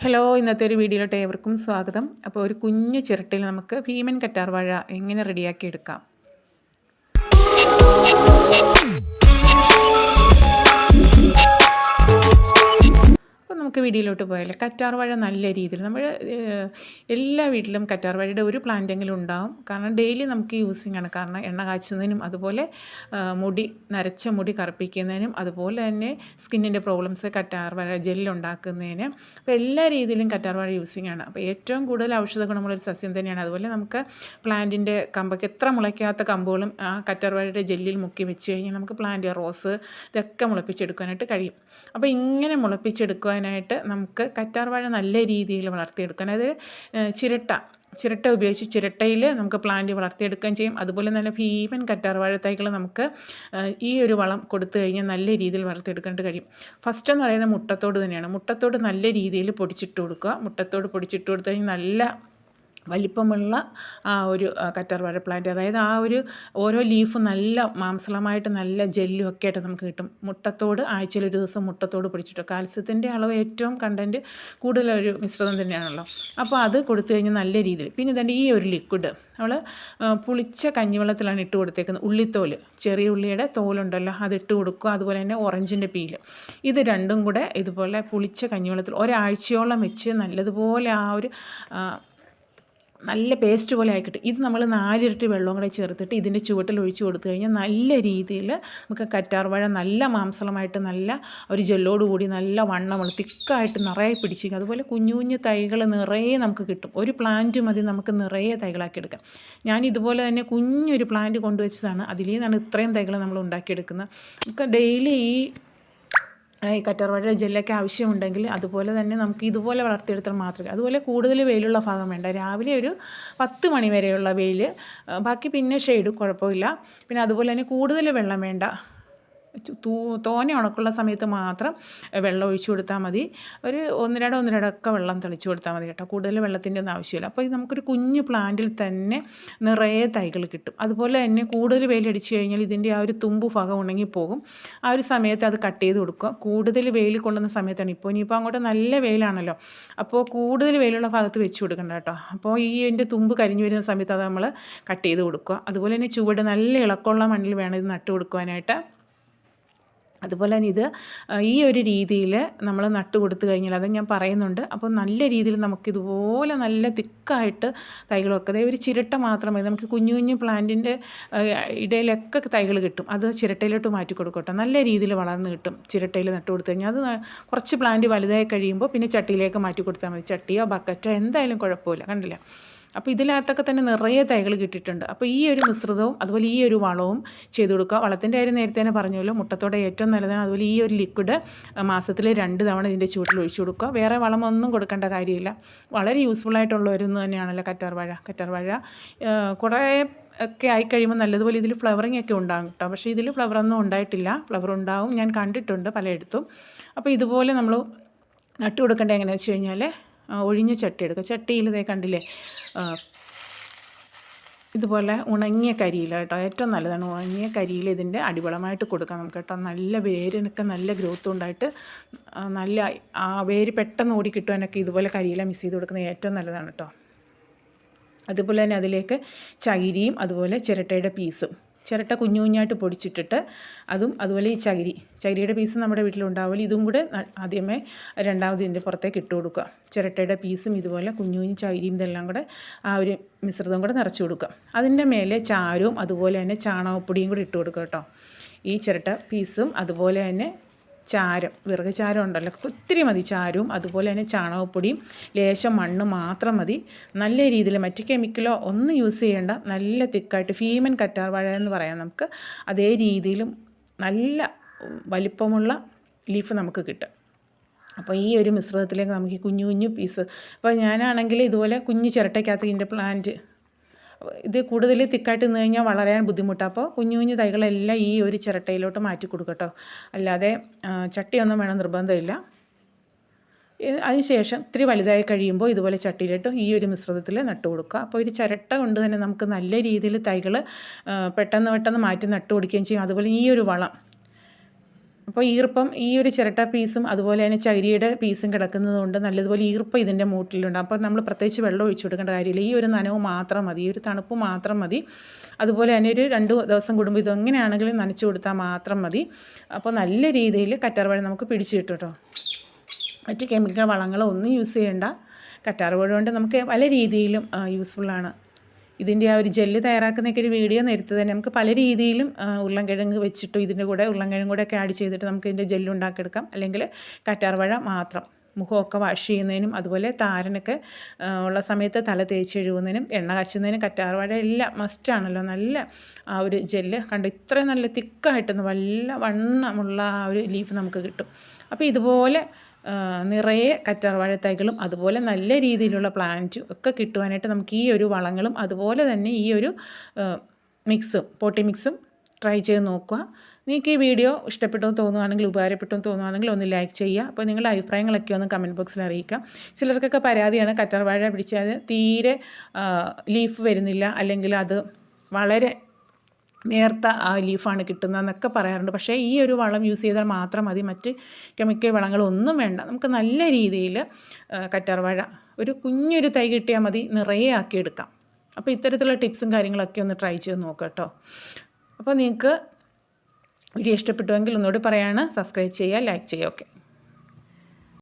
Hello, ഇന്നത്തെ ഒരു വീഡിയോയിലോട്ട് ഏവർക്കും സ്വാഗതം. അപ്പോൾ ഒരു കുഞ്ഞു ചിരട്ടയിൽ നമുക്ക് ഭീമൻ കറ്റാർ വാഴ എങ്ങനെ റെഡിയാക്കി എടുക്കാം. അപ്പോൾ നമുക്ക് വീഡിയോയിലോട്ട് പോയാൽ കറ്റാർ വാഴ നല്ല രീതിയിൽ നമ്മൾ എല്ലാ വീട്ടിലും കറ്റാർ വാഴയുടെ ഒരു പ്ലാന്റെങ്കിലും ഉണ്ടാവും. കാരണം ഡെയിലി നമുക്ക് യൂസിങ് ആണ്. കാരണം എണ്ണ കാച്ചുന്നതിനും അതുപോലെ നരച്ച മുടി കറുപ്പിക്കുന്നതിനും അതുപോലെ തന്നെ സ്കിന്നിൻ്റെ പ്രോബ്ലംസ് കറ്റാർ വാഴ ജെല്ലുണ്ടാക്കുന്നതിന് അപ്പോൾ എല്ലാ രീതിയിലും കറ്റാർ വാഴ യൂസിങ് ആണ്. അപ്പോൾ ഏറ്റവും കൂടുതൽ ഔഷധ ഗുണമുള്ളൊരു സസ്യം തന്നെയാണ്. അതുപോലെ നമുക്ക് പ്ലാന്റിൻ്റെ കമ്പൊക്കെ എത്ര മുളയ്ക്കാത്ത കമ്പുകളും ആ കറ്റാർ വാഴയുടെ ജെല്ലിൽ മുക്കി വെച്ച് കഴിഞ്ഞാൽ നമുക്ക് പ്ലാന്റ് റോസ് ഇതൊക്കെ മുളപ്പിച്ചെടുക്കാനായിട്ട് കഴിയും. അപ്പോൾ ഇങ്ങനെ മുളപ്പിച്ചെടുക്കാനായിട്ട് നമുക്ക് കറ്റാർ വാഴ നല്ല രീതിയിൽ വളർത്തിയെടുക്കാൻ, അതായത് ചിരട്ട ഉപയോഗിച്ച് ചിരട്ടയിൽ നമുക്ക് പ്ലാന്റ് വളർത്തിയെടുക്കുകയും ചെയ്യും. അതുപോലെ നല്ല ഭീമൻ കറ്റാർ വാഴ തൈകൾ നമുക്ക് ഈ ഒരു വളം കൊടുത്തു കഴിഞ്ഞാൽ നല്ല രീതിയിൽ വളർത്തിയെടുക്കാനായിട്ട് കഴിയും. ഫസ്റ്റ് എന്ന് പറയുന്നത് മുട്ടത്തോട് തന്നെയാണ്. മുട്ടത്തോട് നല്ല രീതിയിൽ പൊടിച്ചിട്ട് കൊടുക്കുക. മുട്ടത്തോട് പൊടിച്ചിട്ട് കൊടുത്തു കഴിഞ്ഞാൽ നല്ല വലിപ്പമുള്ള ആ ഒരു കറ്റാർ വാഴ പ്ലാന്റ്, അതായത് ആ ഒരു ഓരോ ലീഫും നല്ല മാംസളമായിട്ട് നല്ല ജെല്ലും ഒക്കെ ആയിട്ട് നമുക്ക് കിട്ടും. മുട്ടത്തോട് ആഴ്ചയിൽ ഒരു ദിവസം മുട്ടത്തോട് പൊടിച്ചിട്ട്, കാൽസ്യത്തിൻ്റെ അളവ് ഏറ്റവും കണ്ടൻറ്റ് കൂടുതലൊരു മിശ്രിതം തന്നെയാണല്ലോ. അപ്പോൾ അത് കൊടുത്തു കഴിഞ്ഞാൽ നല്ല രീതിയിൽ. പിന്നെ ഇതാണ്ട് ഈ ഒരു ലിക്വിഡ് നമ്മൾ പുളിച്ച കഞ്ഞിവെള്ളത്തിലാണ് ഇട്ട് കൊടുത്തേക്കുന്നത്. ഉള്ളിത്തോല്, ചെറിയ ഉള്ളിയുടെ തോലുണ്ടല്ലോ, അതിട്ട് കൊടുക്കുക. അതുപോലെ തന്നെ ഓറഞ്ചിൻ്റെ പീല്, ഇത് രണ്ടും കൂടെ ഇതുപോലെ പുളിച്ച കഞ്ഞിവെള്ളത്തിൽ ഒരാഴ്ചയോളം വെച്ച് നല്ലതുപോലെ ആ ഒരു നല്ല പേസ്റ്റ് പോലെ ആയിക്കിട്ടും. ഇത് നമ്മൾ 4 ഇരട്ടി വെള്ളവും കൂടെ ചേർത്തിട്ട് ഇതിൻ്റെ ചുവട്ടിൽ ഒഴിച്ച് കൊടുത്തു കഴിഞ്ഞാൽ നല്ല രീതിയിൽ നമുക്ക് കറ്റാർ വാഴ നല്ല മാംസളമായിട്ട് നല്ല ഒരു ജെല്ലോടുകൂടി നല്ല വണ്ണമുള്ള തിക്കായിട്ട് നിറയെ പിടിച്ചിരിക്കും. അതുപോലെ കുഞ്ഞു കുഞ്ഞു തൈകൾ നിറയെ നമുക്ക് കിട്ടും. ഒരു പ്ലാന്റ് മതി നമുക്ക് നിറയെ തൈകളാക്കി എടുക്കാം. ഞാൻ ഇതുപോലെ തന്നെ കുഞ്ഞൊരു പ്ലാന്റ് കൊണ്ടുവച്ചതാണ്. അതിൽ നിന്നാണ് ഇത്രയും തൈകൾ നമ്മൾ ഉണ്ടാക്കിയെടുക്കുന്നത്. നമുക്ക് ഡെയിലി ഈ കറ്റാർ വാഴ ജെല്ലൊക്കെ ആവശ്യമുണ്ടെങ്കിൽ അതുപോലെ തന്നെ നമുക്ക് ഇതുപോലെ വളർത്തിയെടുത്താൽ മാത്രമേ. അതുപോലെ കൂടുതൽ വെയിലുള്ള ഭാഗം വേണ്ട. രാവിലെ ഒരു 10 മണി വരെയുള്ള വെയിൽ, ബാക്കി പിന്നെ ഷെയ്ഡ് കുഴപ്പമില്ല. പിന്നെ അതുപോലെ തന്നെ കൂടുതൽ വെള്ളം വേണ്ട. തോനെ ഉണക്കുള്ള സമയത്ത് മാത്രം വെള്ളം ഒഴിച്ചു കൊടുത്താൽ മതി. ഒരു ഒന്നിരടൊക്കെ വെള്ളം തെളിച്ചു കൊടുത്താൽ മതി കേട്ടോ. കൂടുതൽ വെള്ളത്തിൻ്റെ ഒന്നും ആവശ്യമില്ല. അപ്പോൾ ഇത് നമുക്കൊരു കുഞ്ഞു പ്ലാന്റിൽ തന്നെ നിറയെ തൈകൾ കിട്ടും. അതുപോലെ തന്നെ കൂടുതൽ വെയിലടിച്ചു കഴിഞ്ഞാൽ ഇതിൻ്റെ ആ ഒരു തുമ്പ് ഭാഗം ഉണങ്ങിപ്പോകും. ആ ഒരു സമയത്ത് അത് കട്ട് ചെയ്ത് കൊടുക്കുക. കൂടുതൽ വെയിൽ കൊള്ളുന്ന സമയത്താണ്. ഇനിയിപ്പോൾ അങ്ങോട്ട് നല്ല വെയിലാണല്ലോ, അപ്പോൾ കൂടുതൽ വെയിലുള്ള ഭാഗത്ത് വെച്ച് കൊടുക്കണ്ട കേട്ടോ. അപ്പോൾ ഇതിൻ്റെ തുമ്പ് കരിഞ്ഞു വരുന്ന സമയത്ത് അത് നമ്മൾ കട്ട് ചെയ്ത് കൊടുക്കുക. അതുപോലെ തന്നെ ചുവട് നല്ല ഇളക്കമുള്ള മണ്ണിൽ വേണം ഇത് നട്ട് കൊടുക്കുവാനായിട്ട്. അതുപോലെ തന്നെ ഇത് ഈ ഒരു രീതിയിൽ നമ്മൾ നട്ട് കൊടുത്തു കഴിഞ്ഞാൽ, അത് ഞാൻ പറയുന്നുണ്ട്. അപ്പോൾ നല്ല രീതിയിൽ നമുക്കിതുപോലെ നല്ല തിക്കായിട്ട് തൈകളൊക്കെ, അതായത് ഒരു ചിരട്ട മാത്രം മതി. നമുക്ക് കുഞ്ഞു കുഞ്ഞു പ്ലാന്റിൻ്റെ ഇടയിലൊക്കെ തൈകൾ കിട്ടും. അത് ചിരട്ടയിലോട്ട് മാറ്റി കൊടുക്കട്ടെ. നല്ല രീതിയിൽ വളർന്ന് കിട്ടും ചിരട്ടയിൽ നട്ട് കൊടുത്തു കഴിഞ്ഞാൽ. അത് കുറച്ച് പ്ലാന്റ് വലുതായി കഴിയുമ്പോൾ പിന്നെ ചട്ടിയിലേക്ക് മാറ്റി കൊടുത്താൽ മതി. ചട്ടിയോ ബക്കറ്റോ എന്തായാലും കുഴപ്പമില്ല. കണ്ടില്ല, അപ്പോൾ ഇതിനകത്തൊക്കെ തന്നെ നിറയെ തൈകൾ കിട്ടിയിട്ടുണ്ട്. അപ്പോൾ ഈ ഒരു മിശ്രിതവും അതുപോലെ ഈ ഒരു വളവും ചെയ്ത് കൊടുക്കുക. വളത്തിൻ്റെ കാര്യം നേരത്തെ തന്നെ പറഞ്ഞല്ലോ, മുട്ടത്തോടെ ഏറ്റവും നല്ലതാണ്. അതുപോലെ ഈ ഒരു ലിക്വിഡ് മാസത്തിൽ 2 തവണ ഇതിൻ്റെ ചുവട്ടിൽ ഒഴിച്ചു കൊടുക്കുക. വേറെ വളമൊന്നും കൊടുക്കേണ്ട കാര്യമില്ല. വളരെ യൂസ്ഫുള്ളായിട്ടുള്ള ഒരു തന്നെയാണല്ലോ കറ്റാർ വാഴ. കുറേ ഒക്കെ ആയിക്കഴിയുമ്പോൾ നല്ലതുപോലെ ഇതിൽ ഫ്ലവറിങ് ഒക്കെ ഉണ്ടാകും കേട്ടോ. പക്ഷേ ഇതിൽ ഫ്ലവറൊന്നും ഉണ്ടായിട്ടില്ല. ഫ്ലവർ ഉണ്ടാവും, ഞാൻ കണ്ടിട്ടുണ്ട് പലയിടത്തും. അപ്പോൾ ഇതുപോലെ നമ്മൾ നട്ട് കൊടുക്കേണ്ടത് എങ്ങനെയാണെന്ന് വെച്ച് കഴിഞ്ഞാൽ, ഒഴിഞ്ഞ ചട്ടി എടുക്കുക. ചട്ടിയിൽ ഇതേ കണ്ടില്ലേ, ഇതുപോലെ ഉണങ്ങിയ കരിയില കേട്ടോ, ഏറ്റവും നല്ലതാണ്. ഉണങ്ങിയ കരിയില ഇതിൻ്റെ അടിവളമായിട്ട് കൊടുക്കാം നമുക്ക് കേട്ടോ. നല്ല വേരിനൊക്കെ നല്ല ഗ്രോത്ത് ഉണ്ടായിട്ട് നല്ല ആ വേര് പെട്ടെന്ന് ഓടി കിട്ടുവാനൊക്കെ ഇതുപോലെ കരിയില മിക്സ് ചെയ്ത് കൊടുക്കുന്നത് ഏറ്റവും നല്ലതാണ് കേട്ടോ. അതുപോലെ തന്നെ അതിലേക്ക് ചകിരിയും അതുപോലെ ചിരട്ടയുടെ പീസും, ചിരട്ട കുഞ്ഞു കുഞ്ഞായിട്ട് പൊടിച്ചിട്ടിട്ട് അതും, അതുപോലെ ഈ ചകിരിയുടെ പീസ് നമ്മുടെ വീട്ടിലുണ്ടാവില്ല. ഇതും കൂടെ ആദ്യമേ രണ്ടാമത് ഇതിൻ്റെ പുറത്തേക്ക് ഇട്ട് കൊടുക്കുക. ചിരട്ടയുടെ പീസും ഇതുപോലെ കുഞ്ഞു കുഞ്ഞു ചകിരിയും ഇതെല്ലാം കൂടെ ആ ഒരു മിശ്രിതം കൂടെ നിറച്ച് കൊടുക്കുക. അതിൻ്റെ മേലെ ചാരവും അതുപോലെ തന്നെ ചാണകപ്പൊടിയും കൂടി ഇട്ട് കൊടുക്കുക കേട്ടോ. ഈ ചിരട്ട പീസും അതുപോലെ തന്നെ വിറക് ചാരം ഉണ്ടല്ലോ, ഒത്തിരി മതി ചാരവും അതുപോലെ തന്നെ ചാണകപ്പൊടിയും ലേശം മണ്ണ് മാത്രം മതി. നല്ല രീതിയിൽ മറ്റ് കെമിക്കലോ ഒന്നും യൂസ് ചെയ്യേണ്ട. നല്ല തിക്കായിട്ട് ഭീമൻ കറ്റാർ വാഴ എന്ന് പറയാം നമുക്ക്. അതേ രീതിയിലും നല്ല വലിപ്പമുള്ള ലീഫ് നമുക്ക് കിട്ടും. അപ്പോൾ ഈ ഒരു മിശ്രിതത്തിലേക്ക് നമുക്ക് ഈ കുഞ്ഞു കുഞ്ഞു പീസ്, അപ്പോൾ ഞാനാണെങ്കിൽ ഇതുപോലെ കുഞ്ഞു ചിരട്ടയ്ക്കകത്ത് ഇതിൻ്റെ പ്ലാന്റ് ഇത് കൂടുതൽ തിക്കായിട്ട് നിന്ന് കഴിഞ്ഞാൽ വളരാൻ ബുദ്ധിമുട്ടാണ്. അപ്പോൾ കുഞ്ഞു കുഞ്ഞു തൈകളെല്ലാം ഈ ഒരു ചിരട്ടയിലോട്ട് മാറ്റി കൊടുക്കട്ടോ. അല്ലാതെ ചട്ടിയൊന്നും വേണം നിർബന്ധമില്ല. അതിനുശേഷം ഇത്തിരി വലുതായി കഴിയുമ്പോൾ ഇതുപോലെ ചട്ടിയിലിട്ട് ഈ ഒരു മിശ്രിതത്തിൽ നട്ട് കൊടുക്കുക. അപ്പോൾ ഒരു ചിരട്ട കൊണ്ട് തന്നെ നമുക്ക് നല്ല രീതിയിൽ തൈകൾ പെട്ടെന്ന് മാറ്റി നട്ട് കൊടുക്കുകയും ചെയ്യും. അതുപോലെ ഈ ഒരു വളം അപ്പോൾ ഈർപ്പം ഈ ഒരു ചിരട്ട പീസും അതുപോലെ തന്നെ ചകിരിയുടെ പീസും കിടക്കുന്നത് കൊണ്ട് നല്ലതുപോലെ ഈർപ്പം ഇതിൻ്റെ മൂട്ടിലുണ്ട്. അപ്പോൾ നമ്മൾ പ്രത്യേകിച്ച് വെള്ളം ഒഴിച്ചു കൊടുക്കേണ്ട കാര്യമില്ല. ഈ ഒരു നനവ് മാത്രം മതി, ഈ ഒരു തണുപ്പ് മാത്രം മതി. അതുപോലെ തന്നെ ഒരു 2 ദിവസം കൂടുമ്പോൾ ഇതെങ്ങനെയാണെങ്കിലും നനച്ചു കൊടുത്താൽ മാത്രം മതി. അപ്പോൾ നല്ല രീതിയിൽ കറ്റാർവാഴ നമുക്ക് പിടിച്ചു കിട്ടും കേട്ടോ. മറ്റ് കെമിക്കൽ വളങ്ങളോ ഒന്നും യൂസ് ചെയ്യേണ്ട. കറ്റാർവാഴ കൊണ്ട് നമുക്ക് പല രീതിയിലും യൂസ്ഫുള്ളാണ്. ഇതിൻ്റെ ആ ഒരു ജെല്ല് തയ്യാറാക്കുന്നതൊക്കെ ഒരു വീഡിയോ നേരത്തെ തന്നെ നമുക്ക് പല രീതിയിലും ഉരുളൻകിഴങ്ങ് വെച്ചിട്ടും ഇതിൻ്റെ കൂടെ ഉരുളൻകിഴങ്ങ് കൂടെ ഒക്കെ ആഡ് ചെയ്തിട്ട് നമുക്ക് ഇതിൻ്റെ ജെല്ല് ഉണ്ടാക്കിയെടുക്കാം. അല്ലെങ്കിൽ കറ്റാർവാഴ മാത്രം മുഖമൊക്കെ വാഷ് ചെയ്യുന്നതിനും അതുപോലെ താരനൊക്കെ ഉള്ള സമയത്ത് തല തേച്ച് കഴുകുന്നതിനും എണ്ണ കാച്ചുന്നതിനും കറ്റാർവാഴ എല്ലാം മസ്റ്റാണല്ലോ. നല്ല ആ ഒരു ജെല്ല് കണ്ട് ഇത്രയും നല്ല തിക്കായിട്ടൊന്ന് നല്ല വണ്ണമുള്ള ആ ഒരു ലീഫ് നമുക്ക് കിട്ടും. അപ്പോൾ ഇതുപോലെ നിറയെ കറ്റാർവാഴ തൈകളും അതുപോലെ നല്ല രീതിയിലുള്ള പ്ലാന്റും ഒക്കെ കിട്ടുവാനായിട്ട് നമുക്ക് ഈ ഒരു വളങ്ങളും അതുപോലെ തന്നെ ഈ ഒരു പോട്ടി മിക്സും ട്രൈ ചെയ്ത് നോക്കുക. നിങ്ങൾക്ക് ഈ വീഡിയോ ഇഷ്ടപ്പെട്ടെന്ന് തോന്നുകയാണെങ്കിൽ ഉപകാരപ്പെട്ടെന്ന് തോന്നുകയാണെങ്കിൽ ഒന്ന് ലൈക്ക് ചെയ്യുക. അപ്പോൾ നിങ്ങളുടെ അഭിപ്രായങ്ങളൊക്കെ ഒന്ന് കമൻറ്റ് ബോക്സിൽ അറിയിക്കാം. ചിലർക്കൊക്കെ പരാതിയാണ് കറ്റാർവാഴ പിടിച്ചാൽ തീരെ ലീഫ് വരുന്നില്ല, അല്ലെങ്കിൽ അത് വളരെ നേർത്ത ആ ലീഫാണ് കിട്ടുന്നതെന്നൊക്കെ പറയാറുണ്ട്. പക്ഷേ ഈ ഒരു വളം യൂസ് ചെയ്താൽ മാത്രം മതി, മറ്റ് കെമിക്കൽ വളങ്ങളൊന്നും വേണ്ട. നമുക്ക് നല്ല രീതിയിൽ കറ്റാർവാഴ ഒരു കുഞ്ഞൊരു തൈ കിട്ടിയാൽ മതി നിറയെ ആക്കിയെടുക്കാം. അപ്പോൾ ഇത്തരത്തിലുള്ള ടിപ്സും കാര്യങ്ങളൊക്കെ ഒന്ന് ട്രൈ ചെയ്ത് നോക്കാം കേട്ടോ. അപ്പോൾ നിങ്ങൾക്ക് വീഡിയോ ഇഷ്ടപ്പെട്ടുവെങ്കിൽ ഒന്നുകൂടി പറയാണ്, സബ്സ്ക്രൈബ് ചെയ്യുക, ലൈക്ക് ചെയ്യുക. ഓക്കെ.